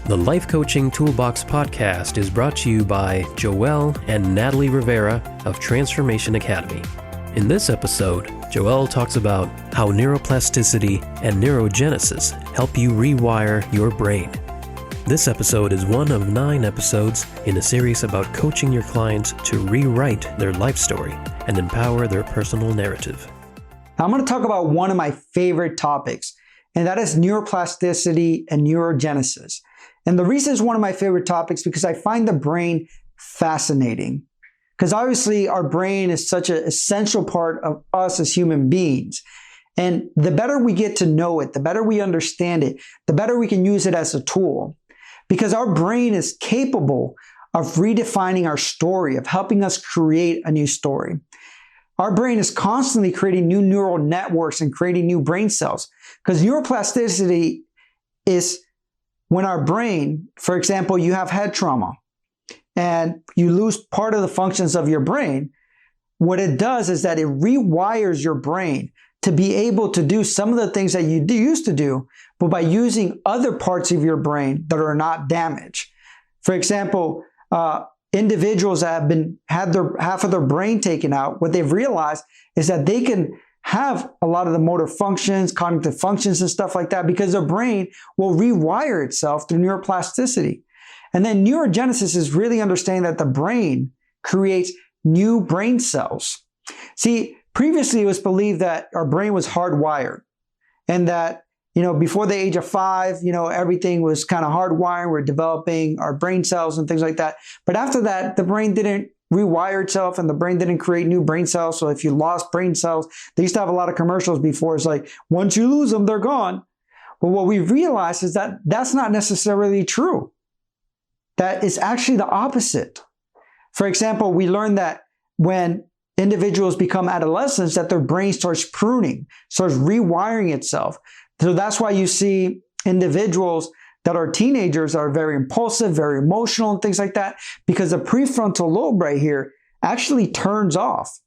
The Life Coaching Toolbox Podcast is brought to you by Joeel and Natalie Rivera of Transformation Academy. In this episode, Joeel talks about how neuroplasticity and neurogenesis help you rewire your brain. This episode is one of 9 episodes in a series about coaching your clients to rewrite their life story and empower their personal narrative. I'm going to talk about one of my favorite topics, and that is neuroplasticity and neurogenesis. And the reason it's one of my favorite topics because I find the brain fascinating. Because obviously our brain is such an essential part of us as human beings. And the better we get to know it, the better we understand it, the better we can use it as a tool. Because our brain is capable of redefining our story, of helping us create a new story. Our brain is constantly creating new neural networks and creating new brain cells. Because neuroplasticity is when our brain, for example, you have head trauma and you lose part of the functions of your brain, what it does is that it rewires your brain to be able to do some of the things that you used to do, but by using other parts of your brain that are not damaged. For example, individuals that have had their half of their brain taken out, what they've realized is that they can have a lot of the motor functions, cognitive functions and stuff like that because their brain will rewire itself through neuroplasticity. And then neurogenesis is really understanding that the brain creates new brain cells. See, previously it was believed that our brain was hardwired and that, before the age of 5, everything was kind of hardwired. We're developing our brain cells and things like that. But after that, the brain didn't rewire itself and the brain didn't create new brain cells. So if you lost brain cells, they used to have a lot of commercials before. It's like, once you lose them, they're gone. But what we realized is that that's not necessarily true. That is actually the opposite. For example, we learned that when individuals become adolescents, that their brain starts pruning, starts rewiring itself. So that's why you see individuals that are teenagers are very impulsive, very emotional and things like that, because the prefrontal lobe right here actually turns off.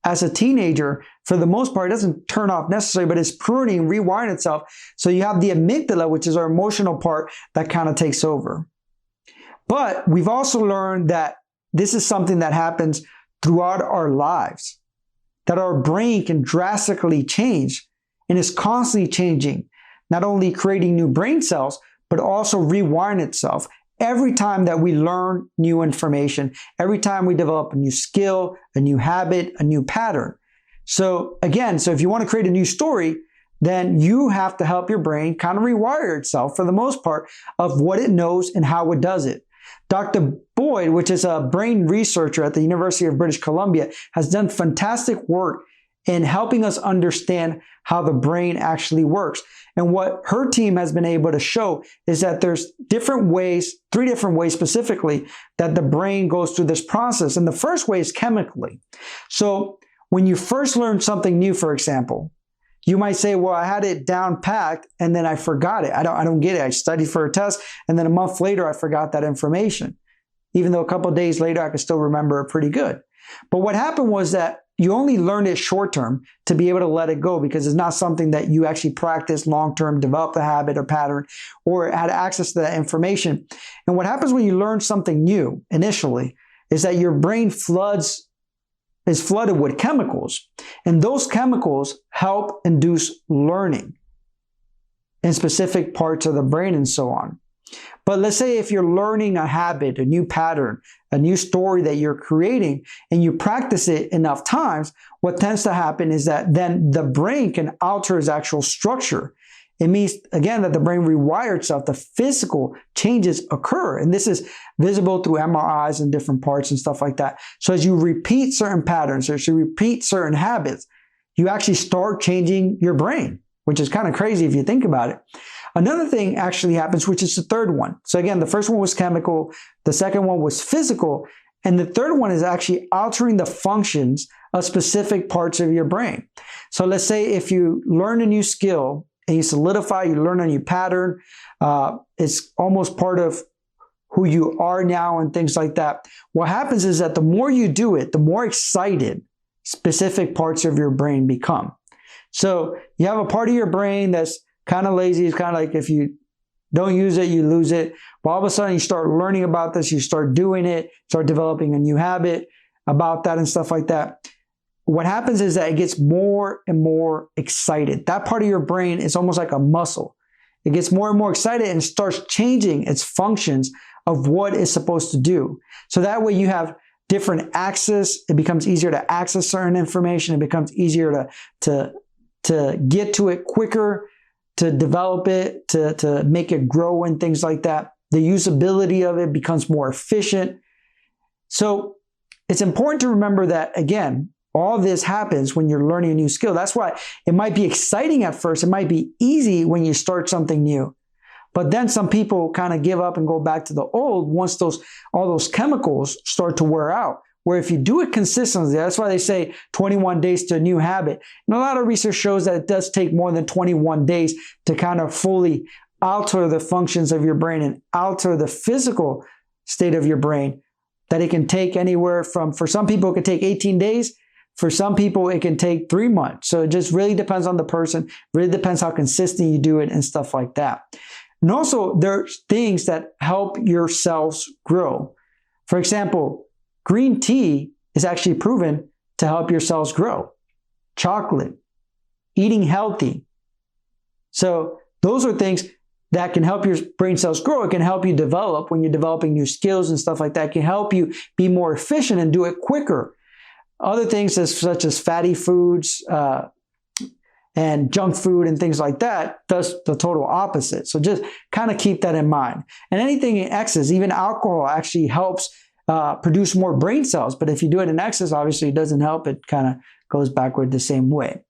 As a teenager, for the most part, it doesn't turn off necessarily, but it's pruning, rewiring itself. So you have the amygdala, which is our emotional part, that kind of takes over. But we've also learned that this is something that happens throughout our lives, that our brain can drastically change and is constantly changing, not only creating new brain cells, but also rewiring itself every time that we learn new information, every time we develop a new skill, a new habit, a new pattern. So if you want to create a new story, then you have to help your brain kind of rewire itself for the most part of what it knows and how it does it. Dr. Boyd, which is a brain researcher at the University of British Columbia, has done fantastic work in helping us understand how the brain actually works. And what her team has been able to show is that there's 3 different ways specifically that the brain goes through this process. And the first way is chemically. So when you first learn something new, for example, you might say, well, I had it down packed and then I forgot it. I don't get it. I studied for a test and then a month later I forgot that information. Even though a couple of days later I could still remember it pretty good. But what happened was that you only learned it short term to be able to let it go because it's not something that you actually practice long term, develop the habit or pattern, or had access to that information. And what happens when you learn something new initially is that your brain is flooded with chemicals. And those chemicals help induce learning in specific parts of the brain and so on. But let's say if you're learning a habit, a new pattern, a new story that you're creating, and you practice it enough times, what tends to happen is that then the brain can alter its actual structure. It means, again, that the brain rewires itself, the physical changes occur. And this is visible through MRIs and different parts and stuff like that. So as you repeat certain patterns, or as you repeat certain habits, you actually start changing your brain, which is kind of crazy if you think about it. Another thing actually happens, which is the third one. So again, the first one was chemical, the second one was physical, and the third one is actually altering the functions of specific parts of your brain. So let's say if you learn a new skill and you solidify, you learn a new pattern, it's almost part of who you are now and things like that. What happens is that the more you do it, the more excited specific parts of your brain become. So you have a part of your brain that's kind of lazy. It's kind of like if you Don't use it, you lose it. But all of a sudden you start learning about this, you start doing it, start developing a new habit about that and stuff like that. What happens is that it gets more and more excited. That part of your brain is almost like a muscle. It gets more and more excited and starts changing its functions of what it's supposed to do. So that way you have different access. It becomes easier to access certain information. It becomes easier to get to it quicker, to develop it, to make it grow and things like that. The usability of it becomes more efficient. So it's important to remember that, again, all this happens when you're learning a new skill. That's why it might be exciting at first. It might be easy when you start something new. But then some people kind of give up and go back to the old once all those chemicals start to wear out. Where if you do it consistently, that's why they say 21 days to a new habit. And a lot of research shows that it does take more than 21 days to kind of fully alter the functions of your brain and alter the physical state of your brain. That it can take anywhere from, for some people, it can take 18 days. For some people, it can take 3 months. So it just really depends on the person, really depends how consistent you do it and stuff like that. And also, there's things that help your cells grow. For example, green tea is actually proven to help your cells grow. Chocolate, eating healthy. So those are things that can help your brain cells grow. It can help you develop when you're developing new skills and stuff like that. It can help you be more efficient and do it quicker. Other things such as fatty foods and junk food and things like that does the total opposite. So just kind of keep that in mind. And anything in excess, even alcohol, actually helps produce more brain cells. But if you do it in excess, obviously it doesn't help. It kind of goes backward the same way.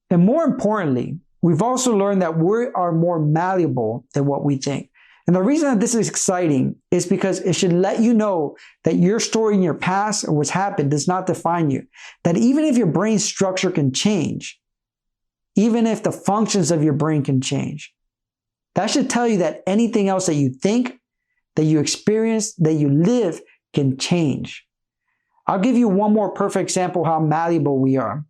And more importantly, we've also learned that we are more malleable than what we think. And the reason that this is exciting is because it should let you know that your story in your past or what's happened does not define you. That even if your brain structure can change, even if the functions of your brain can change, that should tell you that anything else that you think, that you experience, that you live can change. I'll give you one more perfect example of how malleable we are.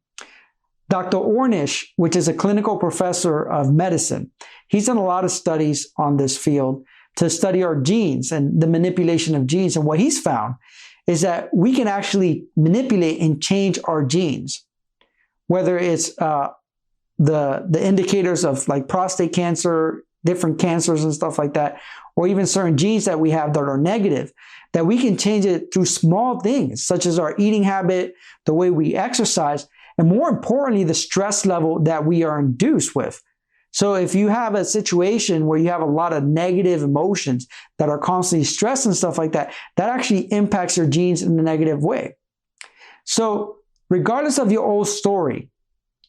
Dr. Ornish, which is a clinical professor of medicine, he's done a lot of studies on this field to study our genes and the manipulation of genes. And what he's found is that we can actually manipulate and change our genes, whether it's the indicators of like prostate cancer, different cancers and stuff like that, or even certain genes that we have that are negative, that we can change it through small things, such as our eating habit, the way we exercise, and more importantly, the stress level that we are induced with. So if you have a situation where you have a lot of negative emotions that are constantly stressed and stuff like that, that actually impacts your genes in a negative way. So regardless of your old story,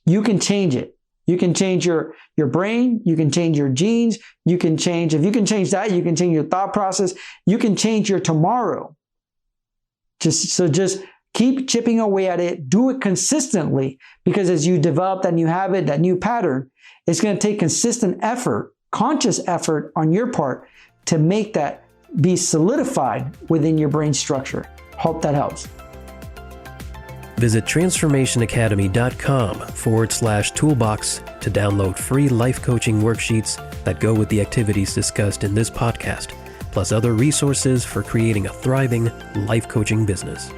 you can change it. You can change your brain, you can change your genes, if you can change that, you can change your thought process, you can change your tomorrow. Just keep chipping away at it, do it consistently, because as you develop that new habit, that new pattern, it's going to take consistent effort, conscious effort on your part to make that be solidified within your brain structure. Hope that helps. Visit transformationacademy.com/toolbox to download free life coaching worksheets that go with the activities discussed in this podcast, plus other resources for creating a thriving life coaching business.